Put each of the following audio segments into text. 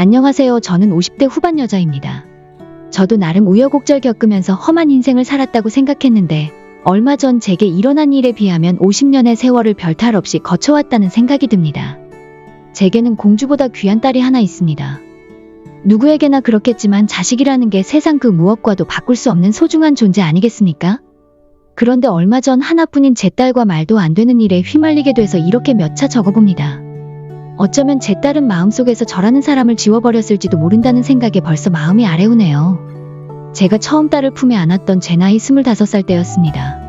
안녕하세요. 저는 50대 후반 여자입니다. 저도 나름 우여곡절 겪으면서 험한 인생을 살았다고 생각했는데 얼마 전 제게 일어난 일에 비하면 50년의 세월을 별탈 없이 거쳐왔다는 생각이 듭니다. 제게는 공주보다 귀한 딸이 하나 있습니다. 누구에게나 그렇겠지만 자식이라는 게 세상 그 무엇과도 바꿀 수 없는 소중한 존재 아니겠습니까? 그런데 얼마 전 하나뿐인 제 딸과 말도 안 되는 일에 휘말리게 돼서 이렇게 몇 차 적어봅니다. 어쩌면 제 딸은 마음속에서 저라는 사람을 지워버렸을지도 모른다는 생각에 벌써 마음이 아래우네요. 제가 처음 딸을 품에 안았던 제 나이 25살 때였습니다.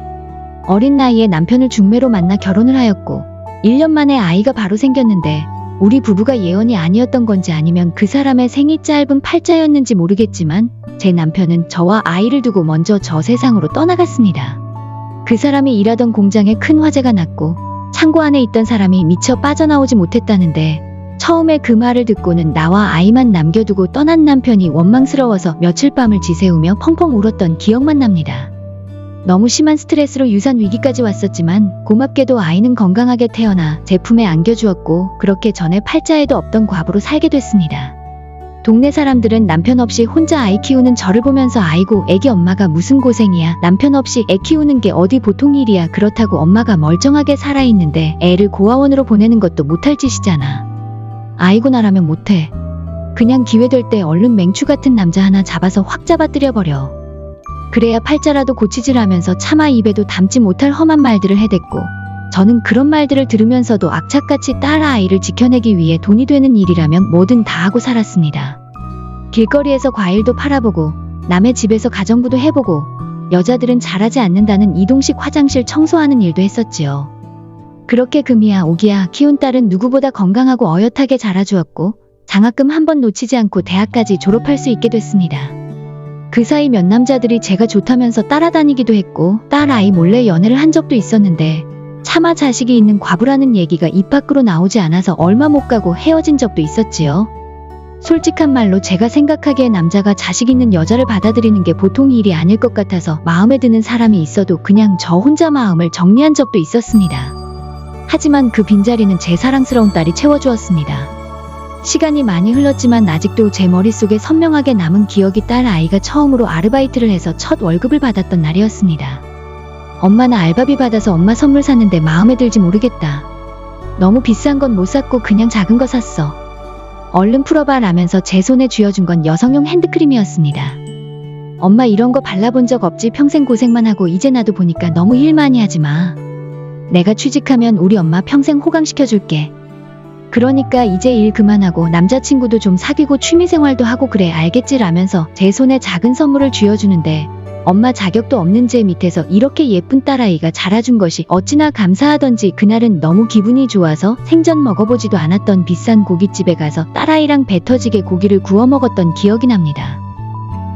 어린 나이에 남편을 중매로 만나 결혼을 하였고 1년 만에 아이가 바로 생겼는데 우리 부부가 예언이 아니었던 건지 아니면 그 사람의 생이 짧은 팔자였는지 모르겠지만 제 남편은 저와 아이를 두고 먼저 저 세상으로 떠나갔습니다. 그 사람이 일하던 공장에 큰 화재가 났고 창고 안에 있던 사람이 미처 빠져나오지 못했다는데 처음에 그 말을 듣고는 나와 아이만 남겨두고 떠난 남편이 원망스러워서 며칠 밤을 지새우며 펑펑 울었던 기억만 납니다. 너무 심한 스트레스로 유산 위기까지 왔었지만 고맙게도 아이는 건강하게 태어나 제 품에 안겨주었고 그렇게 전에 팔자에도 없던 과부로 살게 됐습니다. 동네 사람들은 남편 없이 혼자 아이 키우는 저를 보면서 아이고 애기 엄마가 무슨 고생이야. 남편 없이 애 키우는 게 어디 보통 일이야. 그렇다고 엄마가 멀쩡하게 살아있는데 애를 고아원으로 보내는 것도 못할 짓이잖아. 아이고 나라면 못해. 그냥 기회될 때 얼른 맹추 같은 남자 하나 잡아서 확 잡아뜨려버려. 그래야 팔자라도 고치질하면서 차마 입에도 담지 못할 험한 말들을 해댔고 저는 그런 말들을 들으면서도 악착같이 딸 아이를 지켜내기 위해 돈이 되는 일이라면 뭐든 다 하고 살았습니다. 길거리에서 과일도 팔아보고 남의 집에서 가정부도 해보고 여자들은 잘하지 않는다는 이동식 화장실 청소하는 일도 했었지요. 그렇게 금이야 오기야 키운 딸은 누구보다 건강하고 어엿하게 자라주었고 장학금 한 번 놓치지 않고 대학까지 졸업할 수 있게 됐습니다. 그 사이 몇 남자들이 제가 좋다면서 따라다니기도 했고 딸 아이 몰래 연애를 한 적도 있었는데 차마 자식이 있는 과부라는 얘기가 입 밖으로 나오지 않아서 얼마 못 가고 헤어진 적도 있었지요. 솔직한 말로 제가 생각하기에 남자가 자식 있는 여자를 받아들이는 게 보통 일이 아닐 것 같아서 마음에 드는 사람이 있어도 그냥 저 혼자 마음을 정리한 적도 있었습니다. 하지만 그 빈자리는 제 사랑스러운 딸이 채워주었습니다. 시간이 많이 흘렀지만 아직도 제 머릿속에 선명하게 남은 기억이 딸 아이가 처음으로 아르바이트를 해서 첫 월급을 받았던 날이었습니다. 엄마 나 알바비 받아서 엄마 선물 샀는데 마음에 들지 모르겠다. 너무 비싼 건 못 샀고 그냥 작은 거 샀어. 얼른 풀어봐 라면서 제 손에 쥐어준 건 여성용 핸드크림이었습니다. 엄마 이런 거 발라본 적 없지. 평생 고생만 하고 이제 나도 보니까 너무 일 많이 하지 마. 내가 취직하면 우리 엄마 평생 호강시켜줄게. 그러니까 이제 일 그만하고 남자친구도 좀 사귀고 취미생활도 하고 그래 알겠지 라면서 제 손에 작은 선물을 쥐어주는데 엄마 자격도 없는 제 밑에서 이렇게 예쁜 딸아이가 자라준 것이 어찌나 감사하던지 그날은 너무 기분이 좋아서 생전 먹어보지도 않았던 비싼 고깃집에 가서 딸아이랑 배 터지게 고기를 구워 먹었던 기억이 납니다.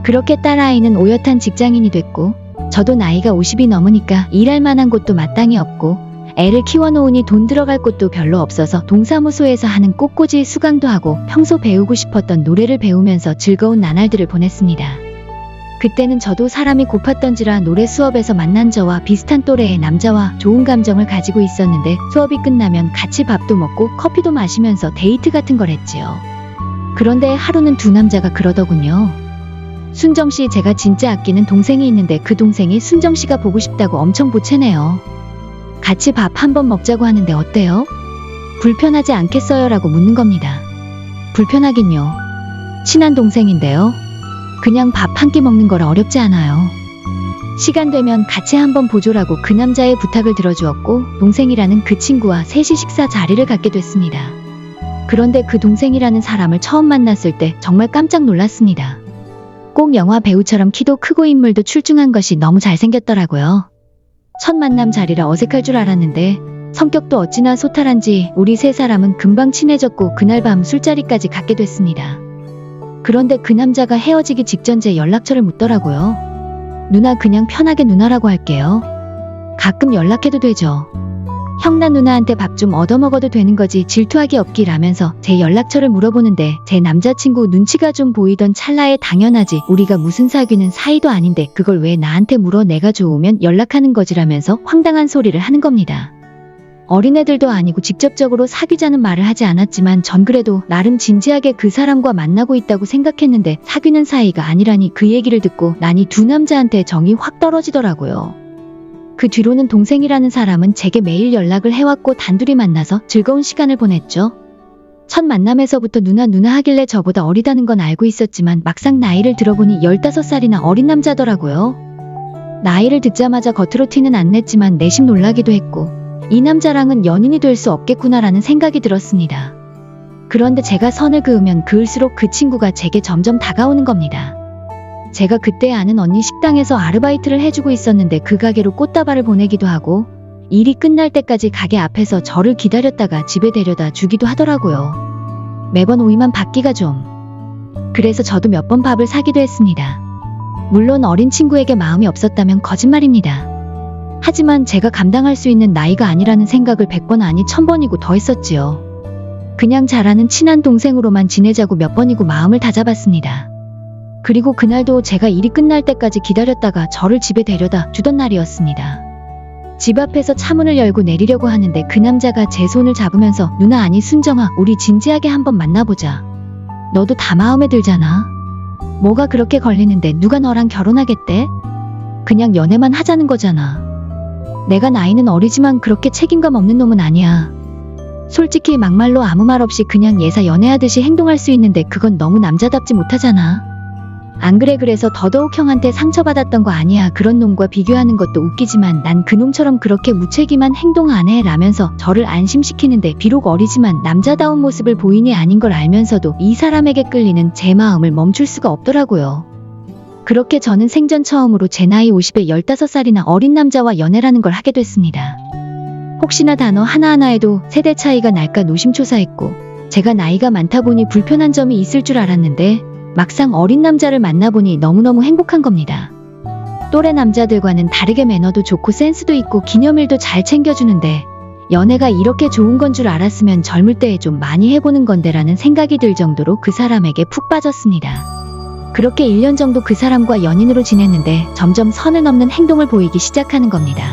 그렇게 딸아이는 오엿한 직장인이 됐고 저도 나이가 50이 넘으니까 일할 만한 곳도 마땅히 없고 애를 키워놓으니 돈 들어갈 곳도 별로 없어서 동사무소에서 하는 꽃꽂이 수강도 하고 평소 배우고 싶었던 노래를 배우면서 즐거운 나날들을 보냈습니다. 그때는 저도 사람이 고팠던지라 노래 수업에서 만난 저와 비슷한 또래의 남자와 좋은 감정을 가지고 있었는데 수업이 끝나면 같이 밥도 먹고 커피도 마시면서 데이트 같은 걸 했지요. 그런데 하루는 두 남자가 그러더군요. 순정씨 제가 진짜 아끼는 동생이 있는데 그 동생이 순정씨가 보고 싶다고 엄청 보채네요. 같이 밥 한번 먹자고 하는데 어때요? 불편하지 않겠어요? 라고 묻는 겁니다. 불편하긴요. 친한 동생인데요. 그냥 밥 한 끼 먹는 거라 어렵지 않아요. 시간 되면 같이 한번 보조라고 그 남자의 부탁을 들어주었고 동생이라는 그 친구와 셋이 식사 자리를 갖게 됐습니다. 그런데 그 동생이라는 사람을 처음 만났을 때 정말 깜짝 놀랐습니다. 꼭 영화 배우처럼 키도 크고 인물도 출중한 것이 너무 잘생겼더라고요. 첫 만남 자리라 어색할 줄 알았는데 성격도 어찌나 소탈한지 우리 세 사람은 금방 친해졌고 그날 밤 술자리까지 갖게 됐습니다. 그런데 그 남자가 헤어지기 직전 제 연락처를 묻더라고요. 누나 그냥 편하게 누나라고 할게요. 가끔 연락해도 되죠. 형나 누나한테 밥 좀 얻어먹어도 되는 거지 질투하기 없기 라면서 제 연락처를 물어보는데 제 남자친구 눈치가 좀 보이던 찰나에 당연하지 우리가 무슨 사귀는 사이도 아닌데 그걸 왜 나한테 물어 내가 좋으면 연락하는 거지라면서 황당한 소리를 하는 겁니다. 어린애들도 아니고 직접적으로 사귀자는 말을 하지 않았지만 전 그래도 나름 진지하게 그 사람과 만나고 있다고 생각했는데 사귀는 사이가 아니라니 그 얘기를 듣고 나니 두 남자한테 정이 확 떨어지더라고요. 그 뒤로는 동생이라는 사람은 제게 매일 연락을 해왔고 단둘이 만나서 즐거운 시간을 보냈죠. 첫 만남에서부터 누나 하길래 저보다 어리다는 건 알고 있었지만 막상 나이를 들어보니 15살이나 어린 남자더라고요. 나이를 듣자마자 겉으로 티는 안 냈지만 내심 놀라기도 했고 이 남자랑은 연인이 될 수 없겠구나라는 생각이 들었습니다. 그런데 제가 선을 그으면 그을수록 그 친구가 제게 점점 다가오는 겁니다. 제가 그때 아는 언니 식당에서 아르바이트를 해주고 있었는데 그 가게로 꽃다발을 보내기도 하고 일이 끝날 때까지 가게 앞에서 저를 기다렸다가 집에 데려다 주기도 하더라고요. 매번 오이만 받기가 좀. 그래서 저도 몇 번 밥을 사기도 했습니다. 물론 어린 친구에게 마음이 없었다면 거짓말입니다. 하지만 제가 감당할 수 있는 나이가 아니라는 생각을 100번 아니 1000번이고 더 했었지요. 그냥 잘 아는 친한 동생으로만 지내자고 몇 번이고 마음을 다잡았습니다. 그리고 그날도 제가 일이 끝날 때까지 기다렸다가 저를 집에 데려다 주던 날이었습니다. 집 앞에서 차문을 열고 내리려고 하는데 그 남자가 제 손을 잡으면서 누나 아니 순정아 우리 진지하게 한번 만나보자. 너도 다 마음에 들잖아. 뭐가 그렇게 걸리는데 누가 너랑 결혼하겠대? 그냥 연애만 하자는 거잖아. 내가 나이는 어리지만 그렇게 책임감 없는 놈은 아니야. 솔직히 막말로 아무 말 없이 그냥 예사 연애하듯이 행동할 수 있는데 그건 너무 남자답지 못하잖아. 안 그래 그래서 더더욱 형한테 상처받았던 거 아니야. 그런 놈과 비교하는 것도 웃기지만 난 그놈처럼 그렇게 무책임한 행동 안 해 라면서 저를 안심시키는데 비록 어리지만 남자다운 모습을 보이니 아닌 걸 알면서도 이 사람에게 끌리는 제 마음을 멈출 수가 없더라고요. 그렇게 저는 생전 처음으로 제 나이 50에 15살이나 어린 남자와 연애라는 걸 하게 됐습니다. 혹시나 단어 하나하나에도 세대 차이가 날까 노심초사했고 제가 나이가 많다 보니 불편한 점이 있을 줄 알았는데 막상 어린 남자를 만나보니 너무너무 행복한 겁니다. 또래 남자들과는 다르게 매너도 좋고 센스도 있고 기념일도 잘 챙겨주는데 연애가 이렇게 좋은 건 줄 알았으면 젊을 때에 좀 많이 해보는 건데라는 생각이 들 정도로 그 사람에게 푹 빠졌습니다. 그렇게 1년 정도 그 사람과 연인으로 지냈는데 점점 선을 넘는 행동을 보이기 시작하는 겁니다.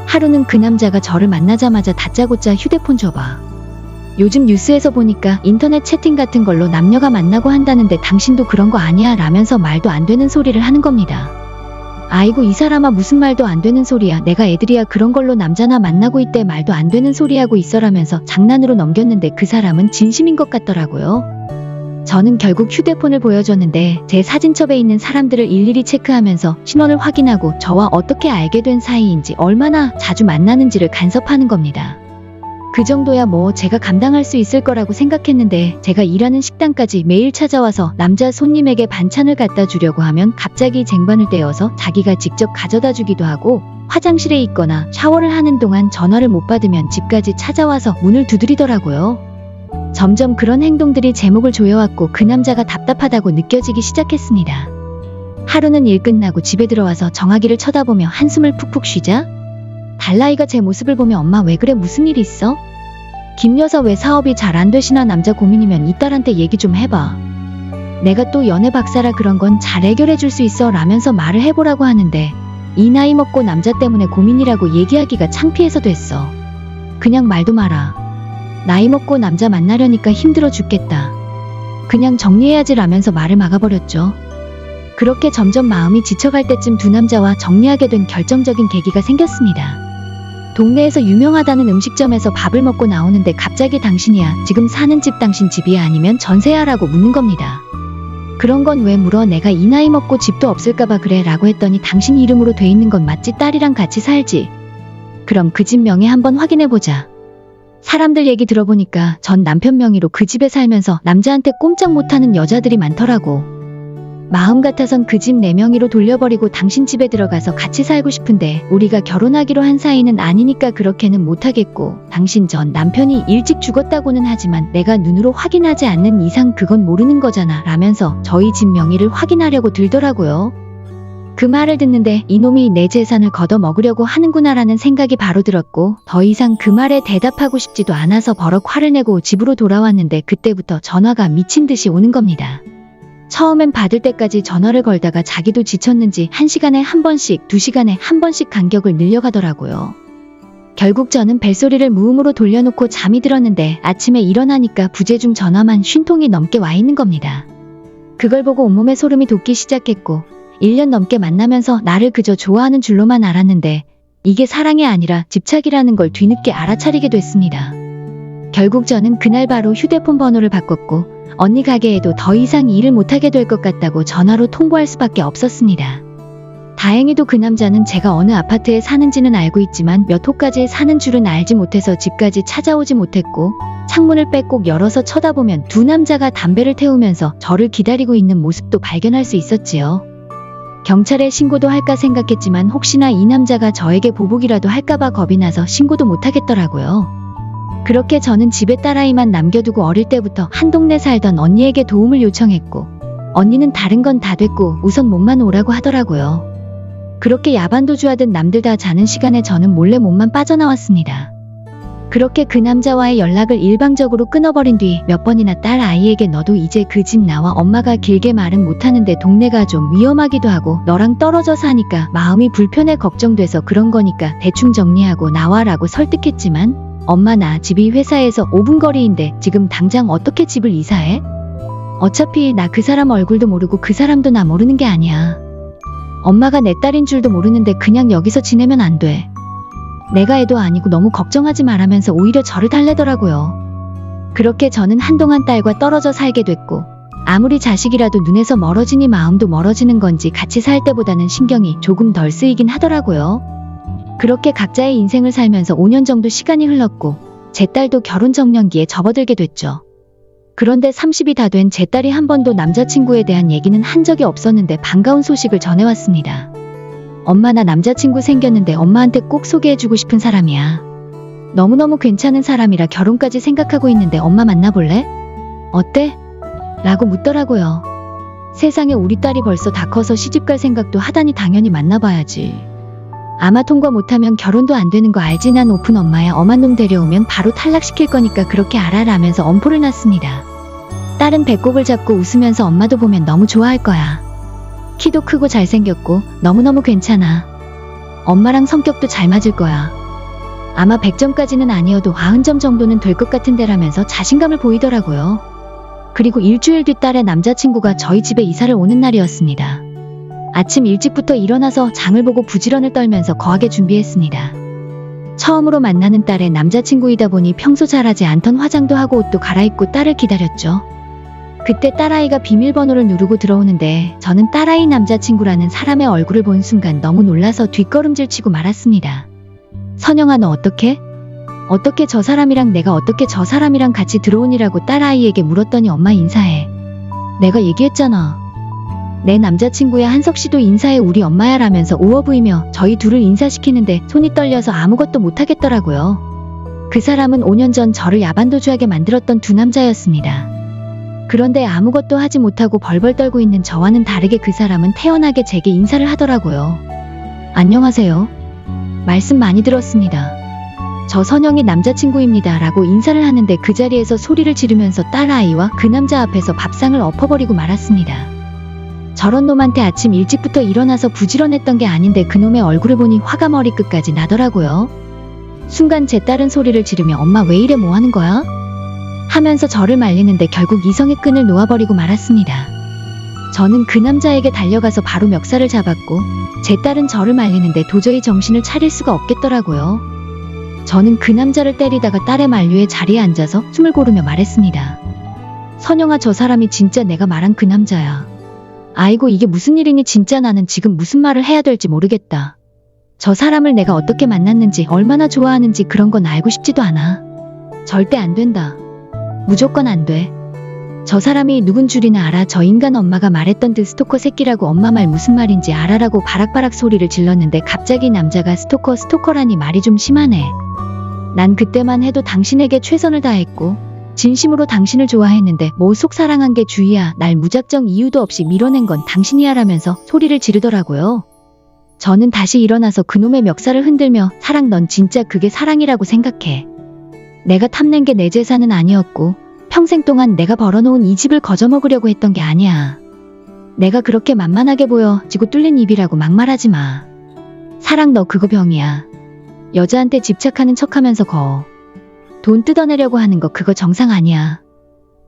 하루는 그 남자가 저를 만나자마자 다짜고짜 휴대폰 줘봐. 요즘 뉴스에서 보니까 인터넷 채팅 같은 걸로 남녀가 만나고 한다는데 당신도 그런 거 아니야 라면서 말도 안 되는 소리를 하는 겁니다. 아이고 이 사람아 무슨 말도 안 되는 소리야. 내가 애들이야 그런 걸로 남자나 만나고 있대. 말도 안 되는 소리 하고 있어라면서 장난으로 넘겼는데 그 사람은 진심인 것 같더라고요. 저는 결국 휴대폰을 보여줬는데 제 사진첩에 있는 사람들을 일일이 체크하면서 신원을 확인하고 저와 어떻게 알게 된 사이인지 얼마나 자주 만나는지를 간섭하는 겁니다. 그 정도야 뭐 제가 감당할 수 있을 거라고 생각했는데 제가 일하는 식당까지 매일 찾아와서 남자 손님에게 반찬을 갖다 주려고 하면 갑자기 쟁반을 떼어서 자기가 직접 가져다 주기도 하고 화장실에 있거나 샤워를 하는 동안 전화를 못 받으면 집까지 찾아와서 문을 두드리더라고요. 점점 그런 행동들이 제 목을 조여왔고 그 남자가 답답하다고 느껴지기 시작했습니다. 하루는 일 끝나고 집에 들어와서 정아기를 쳐다보며 한숨을 푹푹 쉬자 달라이가 제 모습을 보며 엄마 왜 그래 무슨 일 있어? 김 여사 왜 사업이 잘 안 되시나 남자 고민이면 이 딸한테 얘기 좀 해봐. 내가 또 연애 박사라 그런 건 잘 해결해 줄 수 있어 라면서 말을 해보라고 하는데 이 나이 먹고 남자 때문에 고민이라고 얘기하기가 창피해서 됐어. 그냥 말도 마라. 나이 먹고 남자 만나려니까 힘들어 죽겠다. 그냥 정리해야지 라면서 말을 막아버렸죠. 그렇게 점점 마음이 지쳐갈 때쯤 두 남자와 정리하게 된 결정적인 계기가 생겼습니다. 동네에서 유명하다는 음식점에서 밥을 먹고 나오는데 갑자기 당신이야 지금 사는 집 당신 집이야 아니면 전세야 라고 묻는 겁니다. 그런 건 왜 물어? 내가 이 나이 먹고 집도 없을까봐 그래 라고 했더니 당신 이름으로 돼 있는 건 맞지? 딸이랑 같이 살지? 그럼 그 집 명의 한번 확인해보자. 사람들 얘기 들어보니까 전 남편 명의로 그 집에 살면서 남자한테 꼼짝 못하는 여자들이 많더라고. 마음 같아선 그 집 내 명의로 돌려버리고 당신 집에 들어가서 같이 살고 싶은데 우리가 결혼하기로 한 사이는 아니니까 그렇게는 못하겠고 당신 전 남편이 일찍 죽었다고는 하지만 내가 눈으로 확인하지 않는 이상 그건 모르는 거잖아 라면서 저희 집 명의를 확인하려고 들더라고요. 그 말을 듣는데 이놈이 내 재산을 걷어먹으려고 하는구나라는 생각이 바로 들었고 더 이상 그 말에 대답하고 싶지도 않아서 버럭 화를 내고 집으로 돌아왔는데 그때부터 전화가 미친 듯이 오는 겁니다. 처음엔 받을 때까지 전화를 걸다가 자기도 지쳤는지 1시간에 한 번씩, 2시간에 한 번씩 간격을 늘려가더라고요. 결국 저는 벨소리를 무음으로 돌려놓고 잠이 들었는데 아침에 일어나니까 부재중 전화만 50통이 넘게 와 있는 겁니다. 그걸 보고 온몸에 소름이 돋기 시작했고 1년 넘게 만나면서 나를 그저 좋아하는 줄로만 알았는데 이게 사랑이 아니라 집착이라는 걸 뒤늦게 알아차리게 됐습니다. 결국 저는 그날 바로 휴대폰 번호를 바꿨고 언니 가게에도 더 이상 일을 못하게 될 것 같다고 전화로 통보할 수밖에 없었습니다. 다행히도 그 남자는 제가 어느 아파트에 사는지는 알고 있지만 몇 호까지 사는 줄은 알지 못해서 집까지 찾아오지 못했고 창문을 빼꼭 열어서 쳐다보면 두 남자가 담배를 태우면서 저를 기다리고 있는 모습도 발견할 수 있었지요. 경찰에 신고도 할까 생각했지만 혹시나 이 남자가 저에게 보복이라도 할까봐 겁이 나서 신고도 못하겠더라고요. 그렇게 저는 집에 딸아이만 남겨두고 어릴 때부터 한 동네 살던 언니에게 도움을 요청했고 언니는 다른 건 다 됐고 우선 몸만 오라고 하더라고요. 그렇게 야반도주하듯 남들 다 자는 시간에 저는 몰래 몸만 빠져나왔습니다. 그렇게 그 남자와의 연락을 일방적으로 끊어버린 뒤 몇 번이나 딸 아이에게 너도 이제 그 집 나와 엄마가 길게 말은 못하는데 동네가 좀 위험하기도 하고 너랑 떨어져 사니까 마음이 불편해 걱정돼서 그런 거니까 대충 정리하고 나와라고 설득했지만 엄마 나 집이 회사에서 5분 거리인데 지금 당장 어떻게 집을 이사해? 어차피 나 그 사람 얼굴도 모르고 그 사람도 나 모르는 게 아니야. 엄마가 내 딸인 줄도 모르는데 그냥 여기서 지내면 안 돼. 내가 애도 아니고 너무 걱정하지 말라면서 오히려 저를 달래더라고요. 그렇게 저는 한동안 딸과 떨어져 살게 됐고 아무리 자식이라도 눈에서 멀어지니 마음도 멀어지는 건지 같이 살 때보다는 신경이 조금 덜 쓰이긴 하더라고요. 그렇게 각자의 인생을 살면서 5년 정도 시간이 흘렀고 제 딸도 결혼 정년기에 접어들게 됐죠. 그런데 30이 다 된 제 딸이 한 번도 남자친구에 대한 얘기는 한 적이 없었는데 반가운 소식을 전해왔습니다. 엄마 나 남자친구 생겼는데 엄마한테 꼭 소개해주고 싶은 사람이야. 너무너무 괜찮은 사람이라 결혼까지 생각하고 있는데 엄마 만나볼래? 어때? 라고 묻더라고요. 세상에 우리 딸이 벌써 다 커서 시집갈 생각도 하다니 당연히 만나봐야지. 아마 통과 못하면 결혼도 안 되는 거 알지? 난 오픈 엄마야. 엄한 놈 데려오면 바로 탈락시킬 거니까 그렇게 알아라면서 엄포를 놨습니다. 딸은 배꼽을 잡고 웃으면서 엄마도 보면 너무 좋아할 거야. 키도 크고 잘생겼고 너무너무 괜찮아. 엄마랑 성격도 잘 맞을 거야. 아마 100점까지는 아니어도 90점 정도는 될 것 같은데라면서 자신감을 보이더라고요. 그리고 일주일 뒤 딸의 남자친구가 저희 집에 이사를 오는 날이었습니다. 아침 일찍부터 일어나서 장을 보고 부지런을 떨면서 거하게 준비했습니다. 처음으로 만나는 딸의 남자친구이다 보니 평소 잘하지 않던 화장도 하고 옷도 갈아입고 딸을 기다렸죠. 그때 딸아이가 비밀번호를 누르고 들어오는데 저는 딸아이 남자친구라는 사람의 얼굴을 본 순간 너무 놀라서 뒷걸음질 치고 말았습니다. 선영아 너 어떻게? 어떻게 저 사람이랑 내가 어떻게 저 사람이랑 같이 들어오니라고 딸아이에게 물었더니 엄마 인사해. 내가 얘기했잖아. 내 남자친구야 한석씨도 인사해 우리 엄마야 라면서 우어부이며 저희 둘을 인사시키는데 손이 떨려서 아무것도 못하겠더라고요. 그 사람은 5년 전 저를 야반도주하게 만들었던 두 남자였습니다. 그런데 아무것도 하지 못하고 벌벌 떨고 있는 저와는 다르게 그 사람은 태연하게 제게 인사를 하더라고요. 안녕하세요. 말씀 많이 들었습니다. 저 선영이 남자친구입니다 라고 인사를 하는데 그 자리에서 소리를 지르면서 딸아이와 그 남자 앞에서 밥상을 엎어버리고 말았습니다. 저런 놈한테 아침 일찍부터 일어나서 부지런했던 게 아닌데 그놈의 얼굴을 보니 화가 머리끝까지 나더라고요. 순간 제 딸은 소리를 지르며 엄마 왜 이래 뭐 하는 거야? 하면서 저를 말리는데 결국 이성의 끈을 놓아버리고 말았습니다. 저는 그 남자에게 달려가서 바로 멱살을 잡았고 제 딸은 저를 말리는데 도저히 정신을 차릴 수가 없겠더라고요. 저는 그 남자를 때리다가 딸의 만류에 자리에 앉아서 숨을 고르며 말했습니다. 선영아 저 사람이 진짜 내가 말한 그 남자야. 아이고 이게 무슨 일이니 진짜 나는 지금 무슨 말을 해야 될지 모르겠다. 저 사람을 내가 어떻게 만났는지 얼마나 좋아하는지 그런 건 알고 싶지도 않아. 절대 안 된다. 무조건 안 돼. 저 사람이 누군 줄이나 알아. 저 인간 엄마가 말했던 듯 스토커 새끼라고 엄마 말 무슨 말인지 알아라고 바락바락 소리를 질렀는데 갑자기 남자가 스토커라니 말이 좀 심하네. 난 그때만 해도 당신에게 최선을 다했고 진심으로 당신을 좋아했는데 뭐 속 사랑한 게 주의야. 날 무작정 이유도 없이 밀어낸 건 당신이야 라면서 소리를 지르더라고요. 저는 다시 일어나서 그놈의 멱살을 흔들며 사랑 넌 진짜 그게 사랑이라고 생각해. 내가 탐낸 게 내 재산은 아니었고 평생 동안 내가 벌어놓은 이 집을 거저먹으려고 했던 게 아니야. 내가 그렇게 만만하게 보여 지고 뚫린 입이라고 막말하지 마. 사랑 너 그거 병이야. 여자한테 집착하는 척하면서 돈 뜯어내려고 하는 거 그거 정상 아니야.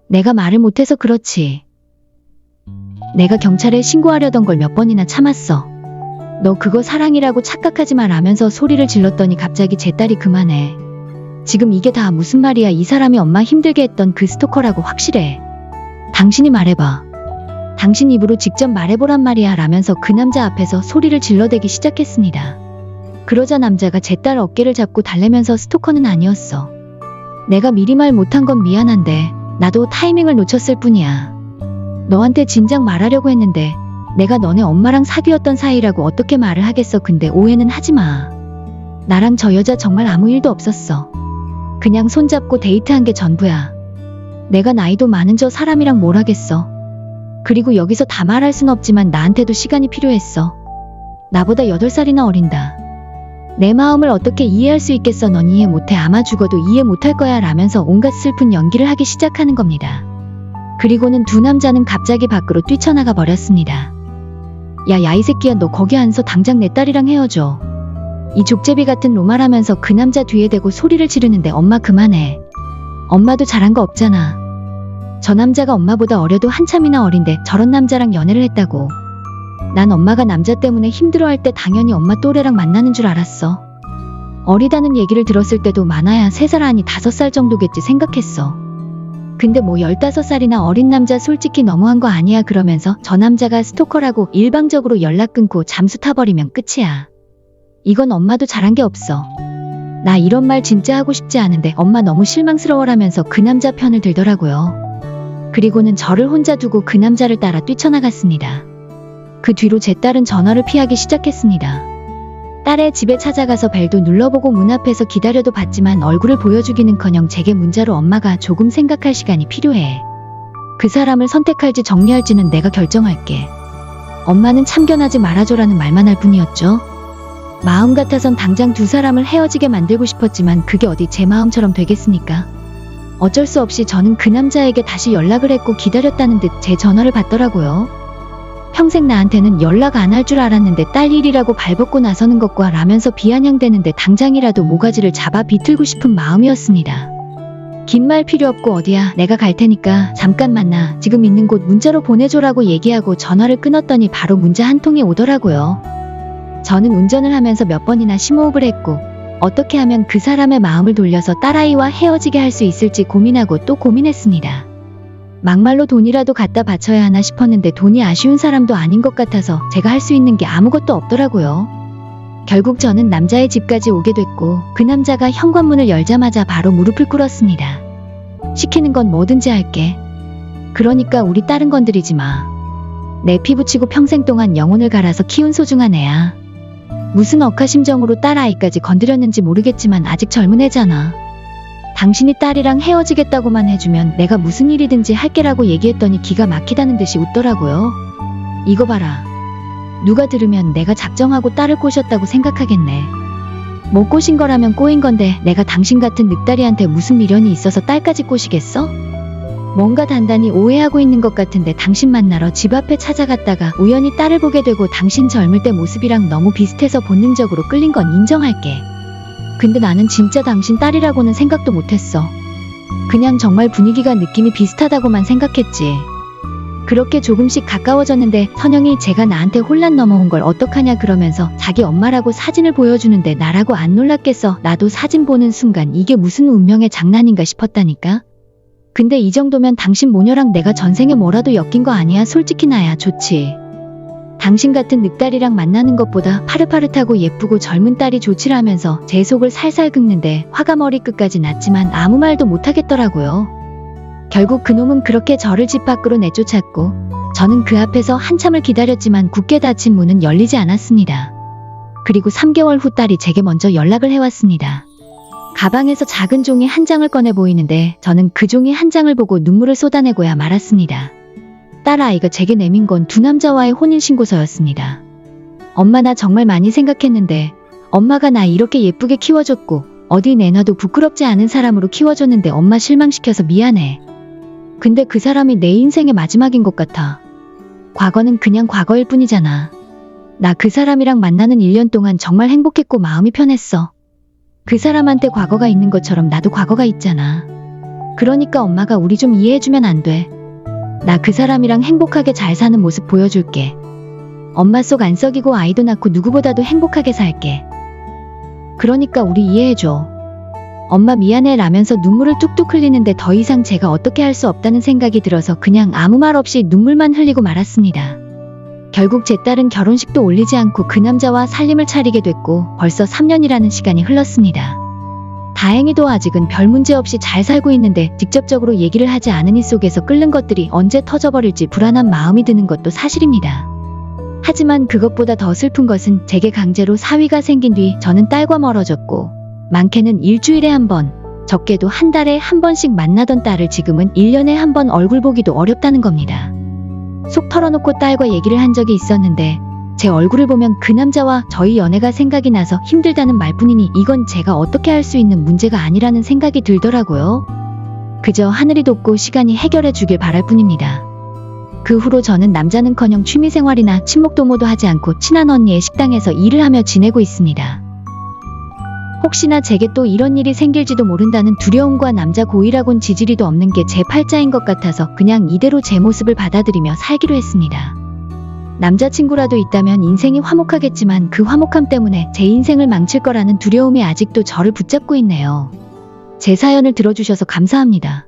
내가 말을 못해서 그렇지. 내가 경찰에 신고하려던 걸 몇 번이나 참았어. 너 그거 사랑이라고 착각하지 말라면서 소리를 질렀더니 갑자기 제 딸이 그만해. 지금 이게 다 무슨 말이야. 이 사람이 엄마 힘들게 했던 그 스토커라고 확실해. 당신이 말해봐. 당신 입으로 직접 말해보란 말이야 라면서 그 남자 앞에서 소리를 질러대기 시작했습니다. 그러자 남자가 제 딸 어깨를 잡고 달래면서 스토커는 아니었어. 내가 미리 말 못한 건 미안한데 나도 타이밍을 놓쳤을 뿐이야. 너한테 진작 말하려고 했는데 내가 너네 엄마랑 사귀었던 사이라고 어떻게 말을 하겠어. 근데 오해는 하지 마. 나랑 저 여자 정말 아무 일도 없었어. 그냥 손잡고 데이트한 게 전부야. 내가 나이도 많은 저 사람이랑 뭘 하겠어. 그리고 여기서 다 말할 순 없지만 나한테도 시간이 필요했어. 나보다 8살이나 어린다. 내 마음을 어떻게 이해할 수 있겠어. 넌 이해 못해. 아마 죽어도 이해 못할 거야 라면서 온갖 슬픈 연기를 하기 시작하는 겁니다. 그리고는 두 남자는 갑자기 밖으로 뛰쳐나가 버렸습니다. 야 이 새끼야, 너 거기 안 서. 당장 내 딸이랑 헤어져. 이 족제비 같은 로말하면서 그 남자 뒤에 대고 소리를 지르는데 엄마 그만해. 엄마도 잘한 거 없잖아. 저 남자가 엄마보다 어려도 한참이나 어린데 저런 남자랑 연애를 했다고. 난 엄마가 남자 때문에 힘들어할 때 당연히 엄마 또래랑 만나는 줄 알았어. 어리다는 얘기를 들었을 때도 많아야 3살 아니 5살 정도겠지 생각했어. 근데 뭐 15살이나 어린 남자 솔직히 너무한 거 아니야. 그러면서 저 남자가 스토커라고 일방적으로 연락 끊고 잠수 타버리면 끝이야. 이건 엄마도 잘한 게 없어. 나 이런 말 진짜 하고 싶지 않은데 엄마 너무 실망스러워라면서 그 남자 편을 들더라고요. 그리고는 저를 혼자 두고 그 남자를 따라 뛰쳐나갔습니다. 그 뒤로 제 딸은 전화를 피하기 시작했습니다. 딸의 집에 찾아가서 벨도 눌러보고 문 앞에서 기다려도 봤지만 얼굴을 보여주기는커녕 제게 문자로 엄마가 조금 생각할 시간이 필요해. 그 사람을 선택할지 정리할지는 내가 결정할게. 엄마는 참견하지 말아줘라는 말만 할 뿐이었죠. 마음 같아선 당장 두 사람을 헤어지게 만들고 싶었지만 그게 어디 제 마음처럼 되겠습니까? 어쩔 수 없이 저는 그 남자에게 다시 연락을 했고 기다렸다는 듯 제 전화를 받더라고요. 평생 나한테는 연락 안 할 줄 알았는데 딸 일이라고 발벗고 나서는 것과 라면서 비아냥대는데 당장이라도 모가지를 잡아 비틀고 싶은 마음이었습니다. 긴 말 필요 없고 어디야, 내가 갈 테니까 잠깐 만나, 지금 있는 곳 문자로 보내줘라고 얘기하고 전화를 끊었더니 바로 문자 한 통이 오더라고요. 저는 운전을 하면서 몇 번이나 심호흡을 했고 어떻게 하면 그 사람의 마음을 돌려서 딸아이와 헤어지게 할 수 있을지 고민하고 또 고민했습니다. 막말로 돈이라도 갖다 바쳐야 하나 싶었는데 돈이 아쉬운 사람도 아닌 것 같아서 제가 할 수 있는 게 아무것도 없더라고요. 결국 저는 남자의 집까지 오게 됐고 그 남자가 현관문을 열자마자 바로 무릎을 꿇었습니다. 시키는 건 뭐든지 할게. 그러니까 우리 딸은 건드리지 마. 내 피 붙이고 평생 동안 영혼을 갈아서 키운 소중한 애야. 무슨 억하심정으로 딸 아이까지 건드렸는지 모르겠지만 아직 젊은 애잖아. 당신이 딸이랑 헤어지겠다고만 해주면 내가 무슨 일이든지 할게라고 얘기했더니 기가 막히다는 듯이 웃더라고요. 이거 봐라. 누가 들으면 내가 작정하고 딸을 꼬셨다고 생각하겠네. 못 꼬신 거라면 꼬인 건데 내가 당신 같은 늑다리한테 무슨 미련이 있어서 딸까지 꼬시겠어? 뭔가 단단히 오해하고 있는 것 같은데 당신 만나러 집 앞에 찾아갔다가 우연히 딸을 보게 되고 당신 젊을 때 모습이랑 너무 비슷해서 본능적으로 끌린 건 인정할게. 근데 나는 진짜 당신 딸이라고는 생각도 못했어. 그냥 정말 분위기가 느낌이 비슷하다고만 생각했지. 그렇게 조금씩 가까워졌는데 선영이 제가 나한테 혼란 넘어온 걸 어떡하냐 그러면서 자기 엄마라고 사진을 보여주는데 나라고 안 놀랐겠어. 나도 사진 보는 순간 이게 무슨 운명의 장난인가 싶었다니까. 근데 이 정도면 당신 모녀랑 내가 전생에 뭐라도 엮인 거 아니야? 솔직히 나야 좋지. 당신 같은 늑다리랑 만나는 것보다 파릇파릇하고 예쁘고 젊은 딸이 좋지라면서 제 속을 살살 긁는데 화가 머리끝까지 났지만 아무 말도 못하겠더라고요. 결국 그놈은 그렇게 저를 집 밖으로 내쫓았고 저는 그 앞에서 한참을 기다렸지만 굳게 닫힌 문은 열리지 않았습니다. 그리고 3개월 후 딸이 제게 먼저 연락을 해왔습니다. 가방에서 작은 종이 한 장을 꺼내 보이는데 저는 그 종이 한 장을 보고 눈물을 쏟아내고야 말았습니다. 딸 아이가 제게 내민 건 두 남자와의 혼인신고서였습니다. 엄마 나 정말 많이 생각했는데 엄마가 나 이렇게 예쁘게 키워줬고 어디 내놔도 부끄럽지 않은 사람으로 키워줬는데 엄마 실망시켜서 미안해. 근데 그 사람이 내 인생의 마지막인 것 같아. 과거는 그냥 과거일 뿐이잖아. 나 그 사람이랑 만나는 1년 동안 정말 행복했고 마음이 편했어. 그 사람한테 과거가 있는 것처럼 나도 과거가 있잖아. 그러니까 엄마가 우리 좀 이해해주면 안 돼? 나 그 사람이랑 행복하게 잘 사는 모습 보여줄게. 엄마 속 안 썩이고 아이도 낳고 누구보다도 행복하게 살게. 그러니까 우리 이해해줘. 엄마 미안해 라면서 눈물을 뚝뚝 흘리는데 더 이상 제가 어떻게 할 수 없다는 생각이 들어서 그냥 아무 말 없이 눈물만 흘리고 말았습니다. 결국 제 딸은 결혼식도 올리지 않고 그 남자와 살림을 차리게 됐고 벌써 3년이라는 시간이 흘렀습니다. 다행히도 아직은 별 문제 없이 잘 살고 있는데 직접적으로 얘기를 하지 않으니 속에서 끓는 것들이 언제 터져버릴지 불안한 마음이 드는 것도 사실입니다. 하지만 그것보다 더 슬픈 것은 제게 강제로 사위가 생긴 뒤 저는 딸과 멀어졌고 많게는 일주일에 한 번, 적게도 한 달에 한 번씩 만나던 딸을 지금은 1년에 한 번 얼굴 보기도 어렵다는 겁니다. 속 털어놓고 딸과 얘기를 한 적이 있었는데 제 얼굴을 보면 그 남자와 저희 연애가 생각이 나서 힘들다는 말뿐이니 이건 제가 어떻게 할 수 있는 문제가 아니라는 생각이 들더라고요. 그저 하늘이 돕고 시간이 해결해 주길 바랄 뿐입니다. 그 후로 저는 남자는커녕 취미생활이나 친목도모도 하지 않고 친한 언니의 식당에서 일을 하며 지내고 있습니다. 혹시나 제게 또 이런 일이 생길지도 모른다는 두려움과 남자 고이라곤 지지리도 없는 게 제 팔자인 것 같아서 그냥 이대로 제 모습을 받아들이며 살기로 했습니다. 남자친구라도 있다면 인생이 화목하겠지만 그 화목함 때문에 제 인생을 망칠 거라는 두려움이 아직도 저를 붙잡고 있네요. 제 사연을 들어주셔서 감사합니다.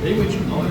네이버에 지금 나와요.